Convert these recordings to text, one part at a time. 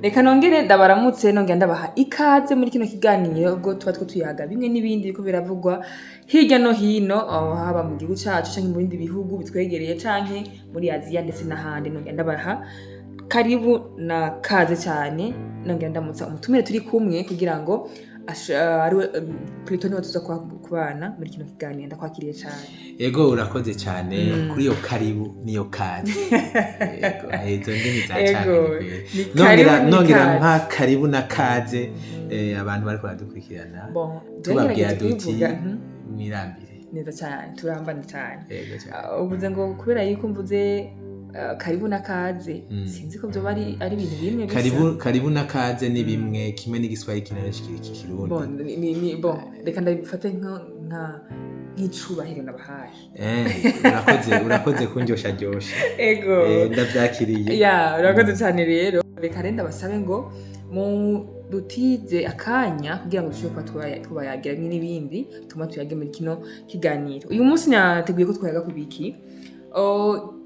Reka nongere ndabaramutse nongera ndabaha ikaze muri kino kiganiro ubwo tuba tuyaga bimwe n'ibindi biriko biravugwa hirya no hino haba mu gihugu cacu canke mu bindi bihugu bitwegereye canke muri Aziya ndetse n'ahandi. Nongera ndabaha karibu na kaze cyane, nongera ndamutsa umutumire turi kumwe kugira ngo ariwe Pluto niwe tuza kubana muri kino kiganiro. Ndakwakiriye cyane. Ego urakoze cyane kuri iyo karibu niyo kaze. Ego hezo ndimi za cyane. Nongera nka karibu na kaze abantu bariko baradukurikirana. Tubabwira duti mwirambire. Neza cyane, turambana cyane. Uvuze ngo kubera yuko mvuze karibu na kaze sinzi ko byo bari ari ibintu bimwe bisa. Karibu na kaze ni bimwe kimwe n'igiswahili kinanishye kikirundi. Reka ndabifate nka nk'icubahiro nabahaye. Urakoze kunjosha josha. Ego. Ndavyakiriye. Urakoze cyane rero. Reka renda basabe ngo mu dutize akanya kugira ngo dushobore tubayagira n'ibindi tuma tuyage muri kino kiganiro. Uyu munsi nateguye ko twayaga kubiki.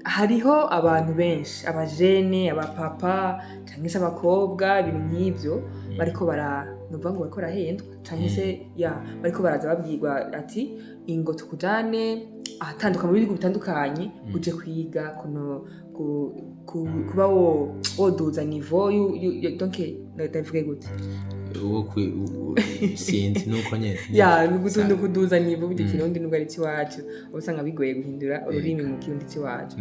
Hariho abantu benshi, abajene, abapapa, cyangwa se abakobwa, ibintu nk'ivyo bariko nuvuga ngo bariko barahendwa cyangwa se bariko baraza babwirwa ati ingo tukujane ahatanduka mu bihugu bitandukanye uje kwiga kuba woduza niveau donc ndavuga gute sinzi nuko nyene kuduza niveau b'ikirundi nubwo ari kiwacu usanga bigoye guhindura ururimi mu kirundi kiwacu.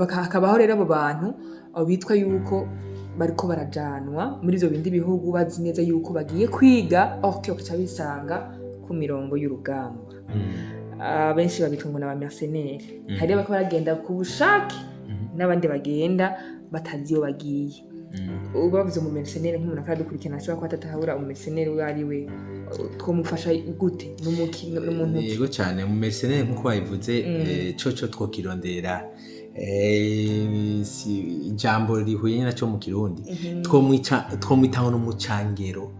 Hakabaho rero abo bantu bitwa yuko bariko barajanwa muri ivyo bindi bihugu bazi neza yuko bagiye kwiga bakaca bisanga ku mirongo y'urugamba. Benshi babitwa ngo n'abamercenaires. Hari abako baragenda ku bushake n'abandi bagenda batazi iyo bagiye. Ubavuze mu mercenaire nk'umuntu akadukurikirana ashobora kuba atatahura umumercenaire uwo ari we, twomufasha gute? N'umuntu yego cyane mu mercenaire nk'uko bayivuze coco twokirondera ijambo rihuye naco mu kirundi twomwitaho n'umucangero.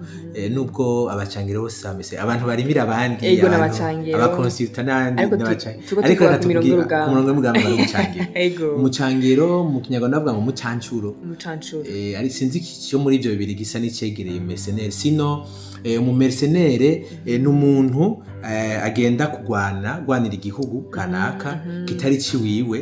Nubwo abacangero bose bamese abantu barimira abandi abakonsulta n'andi ariko natubwira ku murongo w'umugamba n'umucangero. Umucangero mu Kinyarwanda bavuga ngo umucancuro. Ari sinzi cyo muri ivyo bibiri gisa n'icegereye mercenaire. Sino mu mercenaire n'umuntu agenda kugwanira igihugu kanaka kitari ciwiwe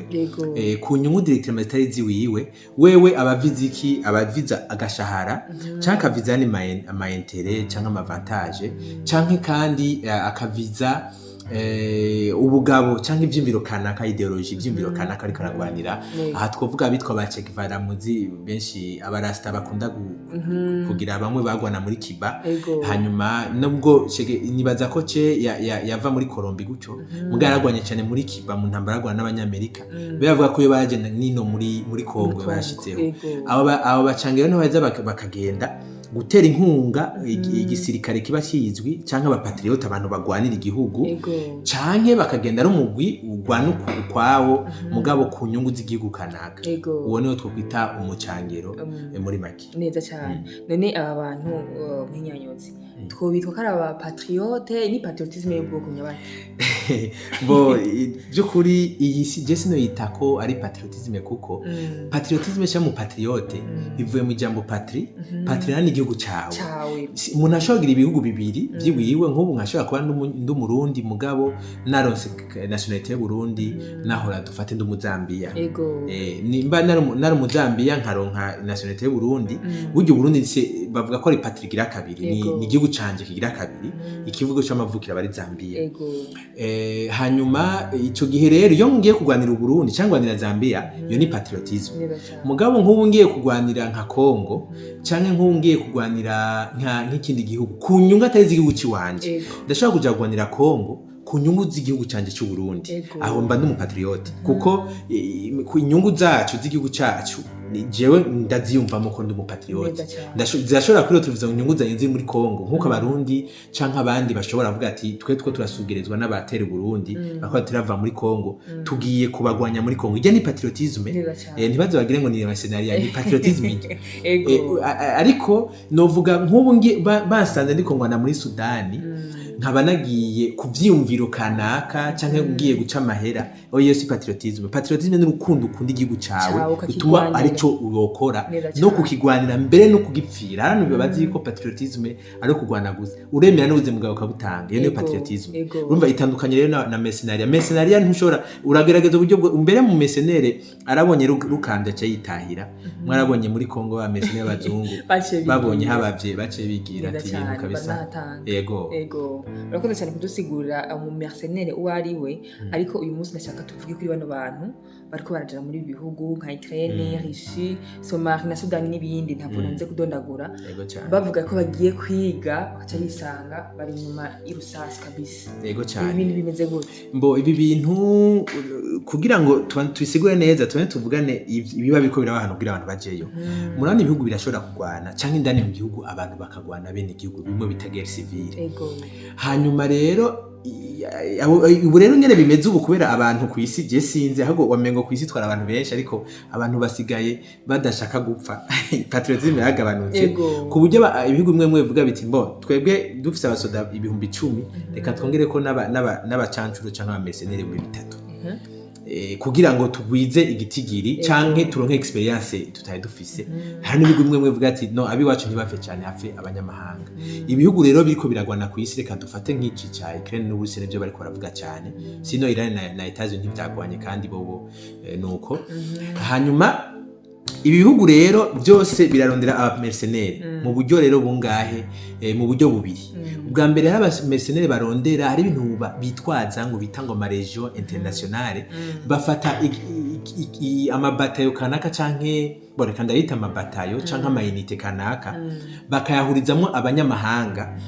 ku nyungu directement zitari ziwiwe. Wewe abaviza agashahara canke akaviza ni ama intérêt canke ama avantage canke kandi akaviza ubugabo canke ivyimviro kanaka ideologie ivyimviro kanaka ariko aragwanira. Aha twovuga bitwa ba Che Guevara muzi benshi abarasta bakunda kugira bamwe bagwana muri Cuba. Hanyuma nubwo nibaza ko Che yava muri Colombia gucyo mugaragwanye cyane muri Cuba mu ntambara agwana n'abanyamerika. Bavuga ko yo bagenda nino muri Congo barashitseho. Abo bacangero no baza bakagenda gutera inkunga igisirikare kiba kizwi canke abapatriote abantu bagwanira igihugu canke bakagenda ari umugwi ugwana ukwawo mugabo ku nyungu z'igihugu kanaka. Uwo niwo twokwita umucangero muri make. Neza cyane. None aba bantu nk'inyanyozi twobitwa ko ari abapatriote ni patriotisme y'ubwoko nyabaki? Byukuri iyi si Jesse no yitako ari patriotisme kuko patriotisme cyo mu patriote bivuye mu jambo patrie. Patrie ni igihugu cawe. Umuntu ashobora ibihugu bibiri byiwiwe nk'ubu nkashobora kuba ndumurundi mugabo naronse nationalité y'u Burundi nahora dufate ndumuzambia. Nimba nari umuzambia nkaronka nationalité y'u Burundi buryo Burundi bavuga ko ari patrie gira kabiri ni igihugu canje kigira kabiri ikivugo cy'amavukira bari Zambia. Hanyuma ico gihe rero iyo ngiye kugwanira u Burundi cyangwa ngwanira Zambia yo ni patriotisme. Mugabo nk'ubu ngiye kugwanira nka Congo canke nk'ubu ngiye kugwanira nk'ikindi gihugu ku nyungu atari z'igihugu ciwanje ndashaka kuja kugwanira Congo ku nyungu z'igihugu canje cy'u Burundi. Aho mba ndi umupatriote kuko ku nyungu zacu z'igihugu cacu jewe ndaziyumvamo ko ndi umupatriote. Zashobora kuri televiziyo nyungu zanyenzi muri Congo nkuko abarundi canke abandi bashobora kuvuga ati twe turasugirizwa n'abatera Burundi bakora turava muri Congo tugiye kubagwanya muri Congo. Ije ni patriotisme. Ntibaze bagire ngo ni mercenaire, ni patriotisme. Ariko novuga nk'ubu basanze ndi kongwana muri Sudani nkaba nagiye ku vyiyumviro kanaka canke ngiye guca amahera oyo si patriotisme. Patriotisme ni urukundo ukunda igihugu cawe gutuma arico uyokora no kukigwanira mbere no kugipfira. Hano bibabazi yuko patriotisme ari kugwana gusa uremera n'ubuzima bwawe ukabutanga, iyo niyo patriotisme. Urumva itandukanye rero na mercenaria. Mercenaria ntushobora uragerageza uburyo mbere mu mercenaire arabonye rukanda cyo yitahira. Mwarabonye muri Kongo ba mercenaire bazungu babonye habavye bace bigira ati ibintu kabisa. Ego urakoze cyane kudusigurira mu mercenaire uwo ari we, ariko uyu munsi ndashaka tuvuge kuri bano bantu bariko barajana muri bihugu nka Ukraine, Russie, Somalia na Sudan n'ibindi ntabwo nanze kudondagura, bavuga ko bagiye kwiga baca bisanga bari nyuma irusasi kabisa. Ego cyane ibintu bimeze gute mbo ibi bintu kugira ngo tubisigure neza tuvugane ibiba biko biraba hano kugira abantu bajeyo. Murani ibihugu birashobora kugwana canke indani mu gihugu abantu bakagwana bene igihugu bimwe bita guerre civile. Hanyuma rero ubu rero ngene bimeze ubu kubera abantu kwisi je sinze ahubwo wamengo kwisi twara abantu benshi ariko abantu basigaye badashaka gupfa. Patriotisme yagabanutse ku buryo ibihugu bimwe bivuga biti mbo twebwe dufise abasoda 10,000 reka twongere ko n'abacancuro canke abamercenaire mu 3 kugira ngo tugwize igitigiri canke turonke experience tutaye dufise. Hari n'ibihugu bimwe bivuga ati no abiwacu ntibapfe cyane hafe abanyamahanga. Ibihugu rero biriko biragwana ku isi, reka dufate nk'iki ca Ukraine n'Uburusiya nivyo bariko baravuga cyane, sino Iran na Etats-Unis ntibyagwanye kandi bobo nuko. Hanyuma ibi bihugu rero byose birarondera aba mercenaire mu buryo rero bungahe mu buryo bubiri. Ubwa mbere hari aba mercenaire barondera hari ibintu bitwaza ngo bitanga ama region internationale, bafata amabatayo kanaka canke boreka ndayita amabatayo canke amayinite kanaka bakayahurizamwo abanyamahanga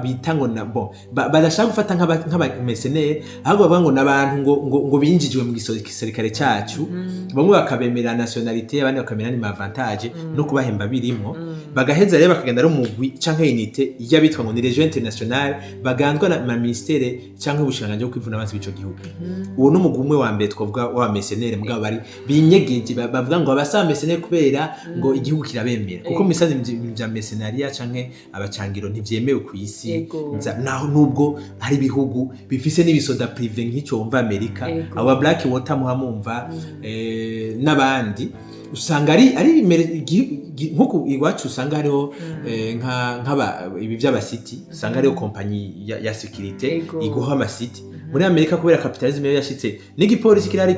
bita ngo nabo badashaka gufata nk'aba mercenaire ahubwo bavuga ngo nabantu ngo binjijwe mu gisirikare cyacu, bamwe bakabemera nationalité abandi bakamera ni avantage no kubahemba birimo, bagaheza rero bakagenda ari umugwi canke unité y'abitwa ngo ni region internationale bagandwa na ministère canke ubushinganje bwo kwivuna abansi bico gihugu. Uwo no mugumwe wa mbere twavuga wa mercenaire mugabo bari binyegeje bavuga ngo abasaba mercenaire kubera ngo igihugu kirabemera, kuko misazi bya mercenaria canke abacangiro ntivyemewe ku isi naho nubwo hari ibihugu bifise n'ibisoda privé nk'icyo wumva Amerika aba Black Water muhamumva n'abandi usanga ari nkuko iwacu usanga hariho nk'aba ibi by'abasiti usanga hariho kompanyi ya security iguha amasiti. Muri Amerika kubera capitalisme yo yashitse n'igipolisi kirari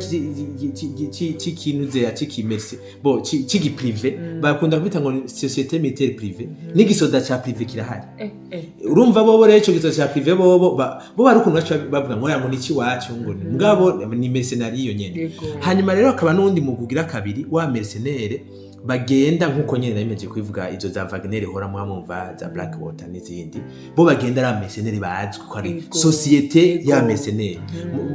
cy'ikinuze cy'ikimerse bo cy'igi privé bakunda kwita ngo société militaire privée n'igisoda cha privé kirahari. Urumva bobo rero cyo gisoda cha privé bobo bari ukuntu bavuga ngo yango niki wacu ngo ngabo ni mercenaire yo nyene. Hanyuma rero akaba n'undi mugugira kabiri wa mercenaire bagenda nkuko nyene nayimeje kwivuga izo za Wagner hora muhamumva za Black Water n'izindi, bo bagenda ari mercenaire bazwi ko ari société ya mercenaire.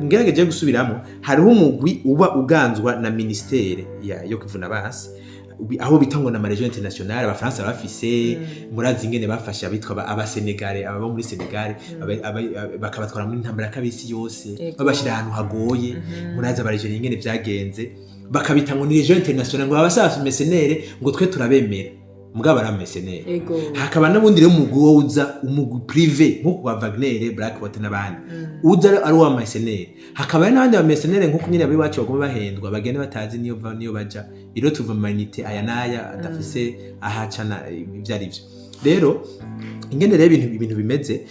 Ngerageje gusubiramo hariho umugwi uba uganzwa na ministère yo kwivuna basi aho bitangwa na region internationale. Abafaransa bafise murazi ingene bafasha abitwa aba Senegal aba muri Senegal bakabatwara muri ntambara kabisi yose babashira ahantu hagoye. Murazi aba region ingene vyagenze bakabita ngo ni region internationale ngo abasaba mercenaire ngo twe turabemera mugabo ara mercenaire. Hakaba nabundi rero umugwi uza umugwi privé nko kwa Wagner Black Water n'abandi uza ari wa mercenaire. Hakaba n'abandi ba mercenaire nko kunyira abiwacu bagomba bahendwa bagenda batazi niyo baja iro tuva manite aya naya adafise ahacana ivyari byo. Rero ingene rero ibintu bimeze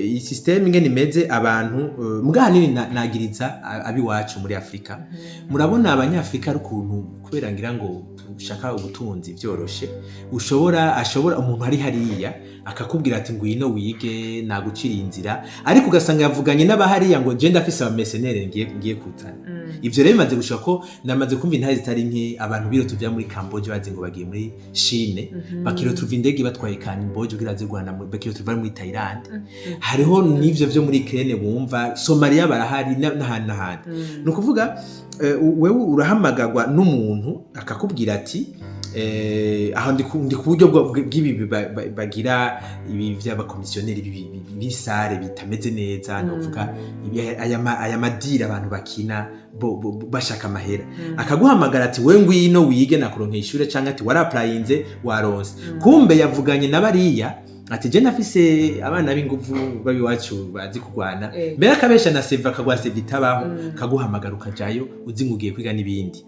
iyi system ingene imeze abantu mugani nagiriza abiwacu muri Afrika. Murabona abanyafrika rukuntu kubera ngira ngo ushaka ubutunzi byoroshe ashobora umuntu ari hariya akakubwira ati ngwino wige nagucira inzira, ariko ugasanga yavuganye n'abahariya ngo je ndafise aba mercenaire ngiye kuzana. Ivyo rero bimaze gushaka ko namaze kumva intahe zitari nke abantu biro tuvya muri Cambodia bazi ngo bagiye muri Chine bakiro tuva indege batwaye Cambodia kugira aze Rwanda bakiro tuva muri Thailand. Hariho n'ivyo vyo muri Ukraine bumva Somalia barahari n'ahandi. No kuvuga wewe urahamagagwa n'umuntu akakubwira ati aho ndi ku buryo bw'ibi bagira ibi by'abakomisiyoneri bisare bitameze neza. No kuvuga aya madira abantu bakina bashaka amahera akaguhamagara ati we ngwino wige nakuronke ishure canke ati waraplayinze waronse. Kumbe yavuganye n'abariya ati je nafise abana b'inguvu babiwacu bazi kurwana mbere akabesha na seva kagwa sevitabaho kaguhamagara ukajayo uzi ngugiye kwiga n'ibindi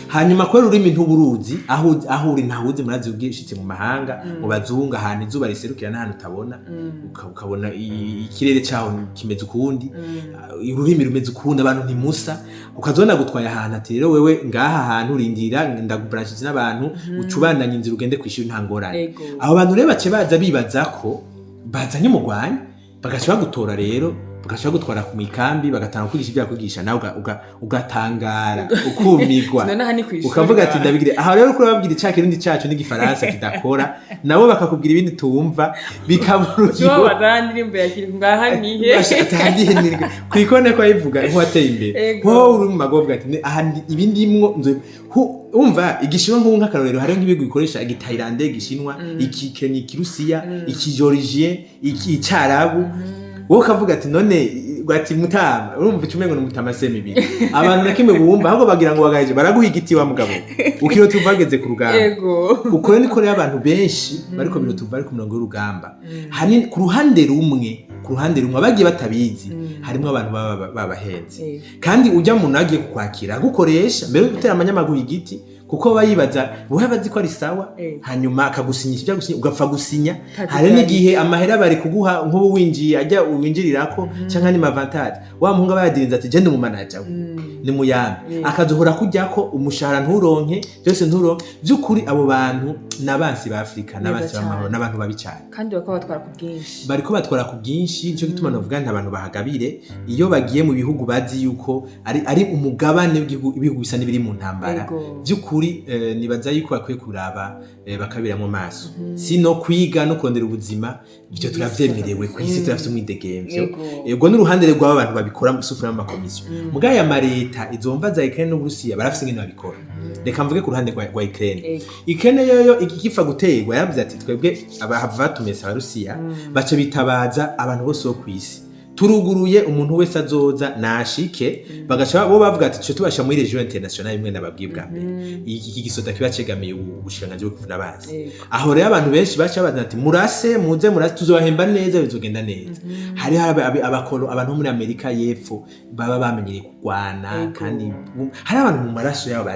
hanyuma kwera ururimi ntuburuzi aho uri ntahuze murazi ubwishitse mu mahanga mu bazunga ahantu izuba riserukira n'ahantu utabona ukabona ikirere cyaho kimeze ukundi ururimi rumeze ukundi abantu ntimusa ukazona gutwaya ahantu ati rero wewe ngaha ahantu urindira ndagubranchize n'abantu ucubandanye inzira ugende kwishura ntangorane abo bantu rero bace baza bibaza ko bazanye mugwanya bagaca bagutora rero bagaca gutwara ku mikambi bagatanga kwigisha ibya kwigisha nawe ugatangara ukumigwa ukavuga ati ndabigire aho rero kuri babwira icaka irindi cyacu n'igifaransa kidakora nabo bakakubwira ibindi tumva bikaburujyo bazandirimbo yakiri ngaha nihe atahandihe kwikone ko yivuga nk'uwateye imbere ho uri mu magobwa ati ahandi ibindi imwo umva igishinwa nk'akarorero hari nk'ibigo bikoresha igitayilande igishinwa ikikeni kirusiya ikigeorgien icyarabu wowe kavuga ati none gwati mutama urumva icumengo no mutama semibiri abantu nakimwe bumva ahubwo bagira ngo bagaje baraguha igiti wa mugabo ukiro tuvageze ku rugamba yego ukore niko rero abantu benshi bariko biro tuva ari ku murongo w'urugamba hani ku ruhande rumwe abagiye batabizi harimo abantu babahenze kandi ujya mu nagiye kukwakira gukoresha mbere yo gutera amanyamaguha igiti kuko bayibaza buhe bazi ko ari sawa hanyuma akagusinyisha ibyo gusinya ugapfa gusinya hari n'igihe amahera bari kuguha nk'ubu winjiye ajya winjirirako cyangwa ni avantage wa muhunga bayadirinza ati je ndi mu manager ni muyambi akazohora kujyako umushahara nturonke byose nturonke by'ukuri abo bantu nabansi ba Afrika nabansi b'amahoro n'abantu babicana kandi bakaba batwara ku bwinshi bariko batwara ku bwinshi cyo gituma novuga nta bantu bahagabire iyo bagiye mu bihugu bazi yuko ari umugabane w'ibihugu bisa n'ibiri mu ntambara by'ukuri nibaza yuko bakwiye kuraba bakabira mu maso sino kwiga no kondera ubuzima byo turavyemerewe ku isi turafite umwidegemvyo yego n'uruhande rw'aba bantu babikora mu sufura mu makomisiyo mugaya ya mareta izomva za Ukraine n'Uburusiya barafite ngene babikora reka mvuge ku ruhande rwa Ukraine Ukraine yoyo igifa gutegwa yavuze ati twebwe abahava tumesa abarusiya bace bitabaza abantu bose bo kwisi turuguruye umuntu wese azoza nashike bagaca bo bavuga ati cyo tubasha muri region international imwe nababwiye bwa mbere iki gisoda kiba cegamiye ubushiranganje bwo kuvuna bazi aho rero abantu benshi baca baza ati murase muze tuzobahemba neza bizogenda neza hari abakolo abantu muri Amerika y'epfo baba bamenyereye kugwana kandi hari abantu mu maraso yabo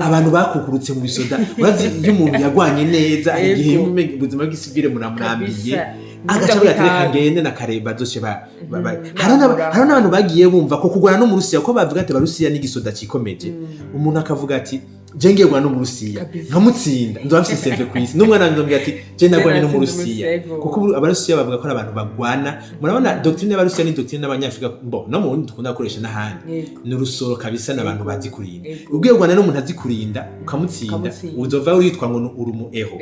abantu bakukurutse mu bisoda bazi iyo umuntu yagwanye neza igihe ubuzima bw'isivile munamurambiye agacabuye atereka ngende na kareba zose hari n'abantu bagiye bumva ko kugwana no mu Rusiya ko bavuga ati Barusiya n'igisoda cikomeje umuntu akavuga ati je ngiye gwana no mu Rusiya nkamutsinda ndo afite save kwisi n'umwana ndombye ati je nagwanye no mu Rusiya kuko abarusiya bavuga ko ari abantu bagwana murabona doctrine y'abarusiya ni doctrine y'abanyafrika no mu wundi dukunda gukoresha n'ahandi ni rusoro kabisa n'abantu bazi kurinda ubwiye gwana no umuntu azi kurinda ukamutsinda uzova uritwa ngo uri mu eho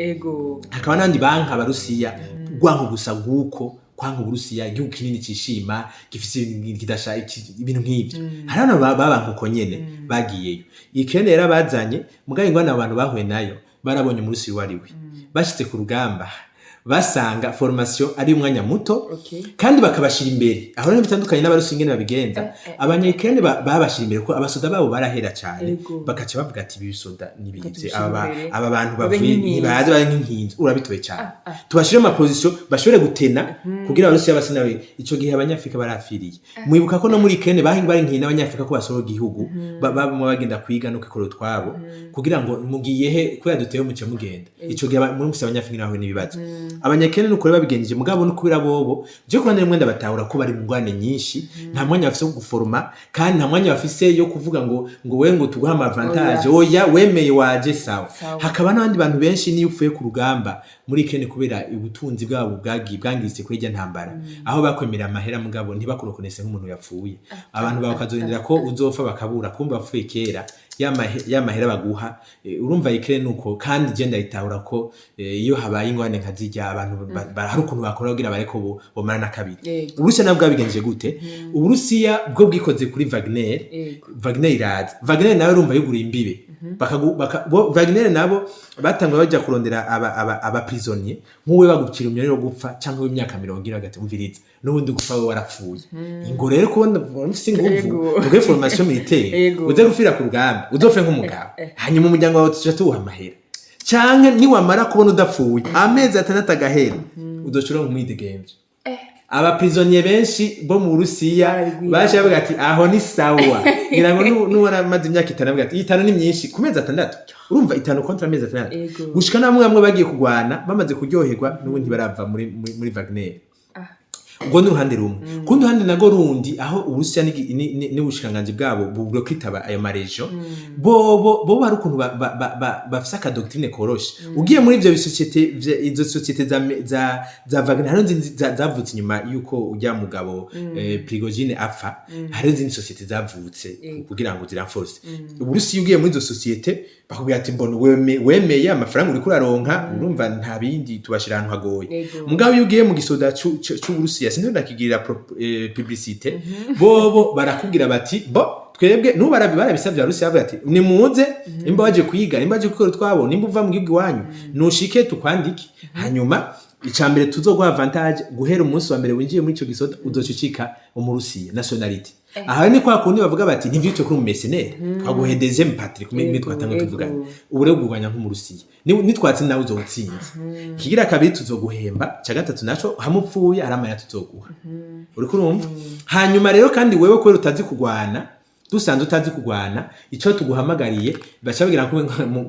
hakaba nandi banka abarusiya gwanko gusa guko kwanka Uburusiya igihugu kinini cishima gifise kidasha ibintu nk'ivyo harana babanka uko nyene bagiyeyo Ukraine era bazanye mugaye ngwana abantu bahuye nayo barabonye mu Rusiya wariwe bashitse ku rugamba basanga formation ari umwanya muto kandi bakabashira imbere aho rero bitandukanye n'abarusiya ingene babigenza abanyekene babashira imbere ko abasoda babo barahera cyane bakaca bavuga ati ibisoda nibitse aba bantu bavuye ntibazi bari nk'inkinzo urabitoye cyane tubashire mu position bashobore gutena kugira abarusiya basinawe ico gihe abanyafrika barafiriye mwibuka ko no muri Ukraine bari nkina abanyafrika ko basoro igihugu bagenda kwiga no kwikoro twabo kugira ngo mugiye he ko yaduteye mu cyo mugenda ico gihe muri musaba abanyafrika naho nibibazo abanyakene nuko babigenjeje mugabo no kubira bobo je ko nari mwenda batahura ko bari mugwane nyinshi nta mwanya bafise wo guforma kandi nta mwanya bafise yo kuvuga ngo we ngo tuguha avantage oya wemeye waje sawa hakaba n'abandi bantu benshi niyo upfuye ku rugamba muri Kene kubera ubutunzi bwabo bwangise kwejya ntambara aho bakwemera amahera mugabo ntibakurokonese nk'umuntu yapfuye abantu bakazorindira ko uzopfa bakabura kumva bapfuye kera yamahera baguha urumva Ukraine nuko kandi je ndayitahura ko iyo habaye ingwane nkazijya abantu hari ukuntu bakora kugira bareko bomara na kabiri Uburusiya nabwo bigenje gute Uburusiya bwo bwikoze kuri Wagner iraza Wagner nawe urumva yugura imbibe Wagner nabo batangwa bajya kurondera aba prisonnier nk'uwe bagukira umyanya wo gupfa cyangwa w'imyaka 20 hagati umviriza n'ubundi gupfa we warapfuye ingo rero kubona ufite ingufu tuge formation militaire uze gufira ku rugamba uzofe nk'umugabo hanyuma umuryango wawe tuca tuwuha amahera canke niwamara kubona udapfuye amezi 6 agahera udoshora nk'umwidegemvye abaprisonnier benshi bo mu Burusiya baje bavuga ati aho ni sawa ngira ngo nuwara maze imyaka 5 bavuga ati 5 ni myinshi ku mezi 6 urumva 5 kontra mezi 6 gushika namwe bagiye kugwana bamaze kuryoherwa n'ubundi barava muri Wagner ubwo n'uruhande rumwe kundi ruhande nago rundi aho Uburusiya ni bushikanganje bwabo bubwo kwitaba ayo marejo bo bari ukuntu bafisa ka doctrine koroshe ugiye muri ivyo izo societe za Wagner hari zavutse nyuma yuko ujya mugabo Prigozhin apfa hari izindi societe zavutse kugira ngo ziranforce Uburusiya ugiye muri izo societe bakubwira ati mbona wemeye amafaranga uri kuraronka urumva nta bindi tubashira ahantu hagoye mugabo yugiye mu gisoda c'Uburusiya sinzi ndakigirira publicité bobo barakubwira bati twebwe barabisavye Abarusiya bavuga ati nimuze nimba waje kwiga nimba waje gukora twabo nimba uva mu gihugu wanyu nushike tukwandike hanyuma icambere tuzoguha avantage guhera umunsi wa mbere winjiye muri ico gisoda uzocucika umurusiya nationality aha ni kwa kundi bavuga bati ntivyitwe kuri umesene twaguhe deuxième patrie kumwe twatanga tuvugana ubure bugwanya nk'umurusiya ni twatsinda nawe uzotsinze kigira kabiri tuzoguhemba ca gatatu naco hamupfuye aramaya tuzoguha uri kurumva hanyuma rero kandi wewe kwera utazi kugwana dusanze utazi kugwana ico tuguhamagariye bacabagira ko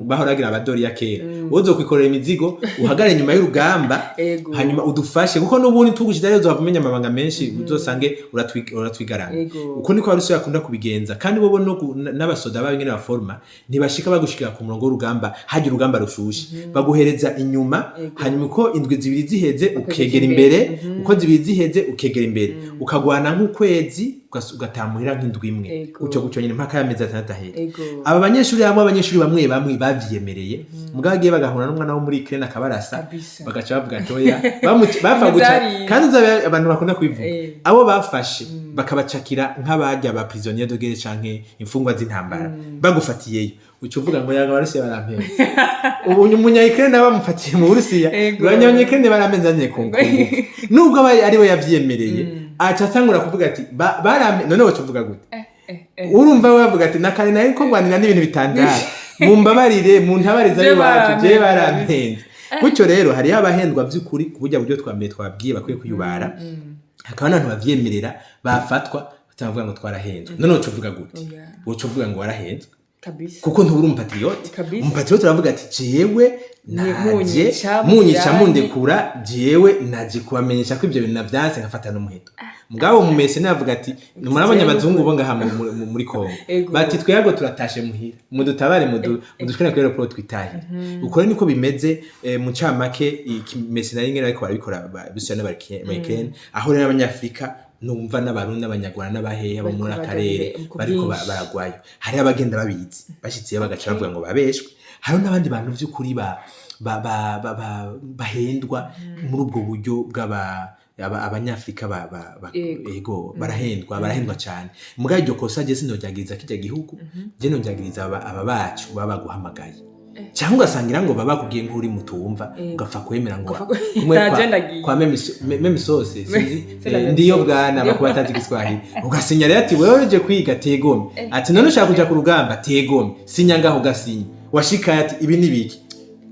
bahoragira abadori ya kera wozo kwikorera imizigo uhagare nyuma y'urugamba hanyuma udufashe kuko n'ubundi tugushida rero uzavumenya amabanga menshi uzosange uratwigarana uko niko Abarusiya yakunda kubigenza kandi bobo n'abasoda babingene baforma ntibashika bagushikira ku murongo w'urugamba haje urugamba rushushe baguhereza inyuma hanyuma uko indwi zibiri ziheze ukegera imbere uko zibiri ziheze ukegera imbere ukagwana nk'ukwezi ugatamuhira nk'indwi imwe uco nyine mpaka yameze 6 ahera aba banyeshuri bamwe bavyemereye mugabo agiye bagahura n'umwana wo muri Ukraine akabarasa bagaca bavuga toya bapfa guca kandi abantu bakunda kwivuga abo bafashe bakabacakira nk'abajya ba prisonnier de guerre canke imfungwa z'intambara bagufatiyeyo ucuvuga ngo yaga Abarusiya barampenze ubu umunya Ukraine bamufatiye mu Burusiya abanya Ukraine baramenzanye ku nubwo ari we yavyemereye acatangura kuvuga ati none wocuvuga gute urumva wavuga ati nakane nayo ko gwanira n'ibintu bitangaje mumbabarire muntabariza y'abacu je barampenze gutyo rero hari abahendwa by'ukuri kuburyo buryo twambere twabwiye bakwiye kuyubara hakaba n'abantu bavyemerera bafatwa batavuga ngo twarahendwe none wocuvuga gute wocuvuga ngo warahenzwe kuko ntuburi umupatriote aravuga ati jewe naje munyica mundekura jewe naje kubamenyesha ko ivyo bintu navyanse nkafata n'umuheto mugabo mu mese navuga ati murabanya abazungu bo ngaha muri Kongo bati twego turatashe muhira mudutabare mudushikana kuri aeroport twitaye uko niko bimeze mu camake mese nari ngene ariko barabikora Abarusiya n'Abarusiya aho rero abanyafrika numva n'abarundi n'abanyarwanda n'abahehe bo muri akarere bariko baragwayo hari abagenda babizi bashitsiye bagaca bavuga ngo babeshwe hari n'abandi bantu vy'ukuri bahendwa muri ubwo buryo abanyafrika ego barahendwa cyane mugabo iryo kosa je sinojagiriza kijya gihugu je nojagiriza aba bacu baba guhamagaye cyangwa ugasangira ngo baba kugiye nk'uri mutumva ugapfa kwemera ngo kwa meme sose ndiyo bwana bakubatazi Kiswahili ugasinya rero ati wewe uje kwiga tegome ati none ushaka kuja ku rugamba tegome sinya ngaho gasinya washika ati ibi nibiki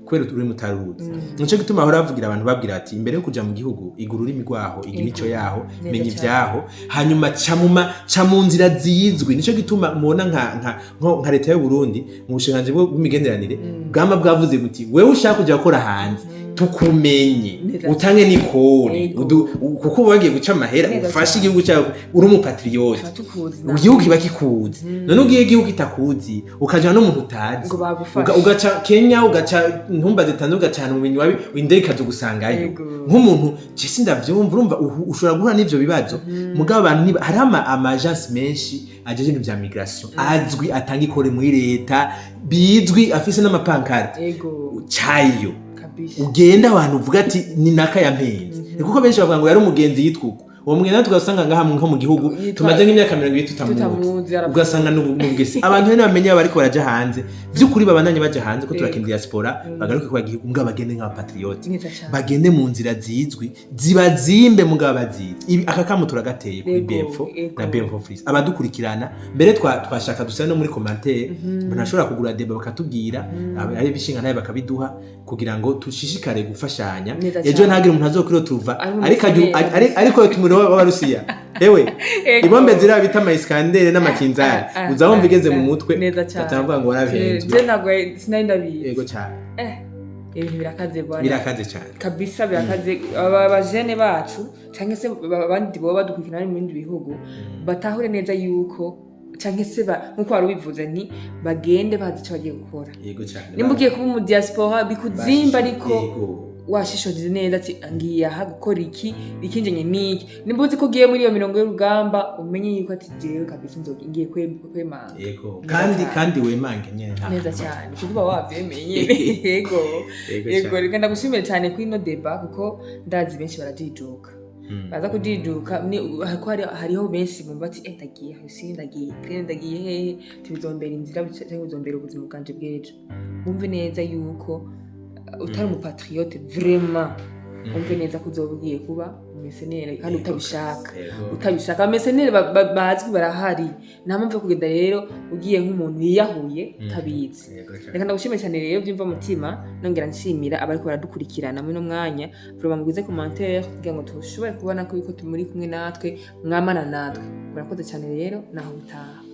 kwero turi mutaruzi nico gituma ahora avugira abantu babwira ati imbere yo kuja mu gihugu igurura imigwaho igimico yaho menya ivyaho hanyuma ca mu nzira zizwi nico gituma mubona nka leta y'u Burundi mu bushinganje bw'imigenderanire bwama bwavuze buti wewe ushaka kuja gukora hanze tukumenye utange nikoni kuko bagiye guca amahera ufashe igihugu cyawe uri umupatriote igihugu kiba kikuzi none ugiye igihugu itakuzi ukaja no muntu utazi ugaca Kenya ugaca ntumba zitandukanye cyane mu bintu windeka zo gusangayo nk'umuntu cisi ndavyumva urumva ushobora guhura n'ivyo bibazo mugabo abantu hari ama agence menshi ajeje ibintu vya migration azwi atanga ikore muri leta bizwi afise n'amapankarte cayo ugenda abantu uvuga ati ni naka yampenze kuko benshi bavuga ngo yari umugenzi yitwuko uwo mugeni tugasanga ngaha nko mu gihugu tumaze nk'imyaka 20 tutamuzi ugasanga n'ubwese abantu rero bamenye bariko baraja hanze vy'ukuri babandanye baja hanze ko turakina diaspora bagaruke kwa gihugu ngo bagende nka patriote bagende mu nzira zizwi zibazimbe mugabo bazizi aka kamu turagateye kuri BMFO na BMFO Freeze abadukurikirana mbere twashaka dusana no muri commentaire banashobora kugura deba bakatubwira ari bishinga naye bakabiduha kugira ngo tushishikare gufashanya ejo ntagire umuntu azokiro tuva ariko tumuro w'abarusiya ewe ibombe zira bita Iskandere n'amakinzari uzabumva igeze mu mutwe atavuga ngo waravenze je ntabwo sinarindabiye yego cyane ibintu birakaze cyane kabisa birakaze abajene bacu cyangwa se abandi bo badukurikirana mu bindi bihugu batahure neza yuko cyangwa se nkuko wari ubivuze nti bagende bazi icyo bagiye gukora yego cyane nimba ugiye kuba mu diaspora bikuzimba ariko washishoje neza ati ngiye aha gukora iki ikinjenye niki nimba uzi ko ugiye muri iyo mirongo y'urugamba umenye yuko ati jewe kabisa ngiye kwemanga yego kandi wemange nyene neza cyane kuba wavyemeye yego reka ndagushimira cyane kuri no deba kuko ndazi benshi barajijuka baza kujijuka hariho benshi bumva ati ndagiye hasi ndagiye hehe tibizombera inzira cyangwa bizombera ubuzima bwanje bw'ejo bumve neza yuko utari umupatriote vraiment umve neza ko uzobugiye kuba mesenere kandi utabishaka amesenere bazwi barahari nta mpamvu yo kugenda rero ugiye nk'umuntu yiyahuye utabizi reka ndagushimira cyane rero byumva mutima nongera nshimira abariko baradukurikirana muri no mwanya vraiment mugize commentaire kugira ngo tushobore kubona ko yuko tumuri kumwe natwe mwamana natwe murakoze cyane rero naho utaha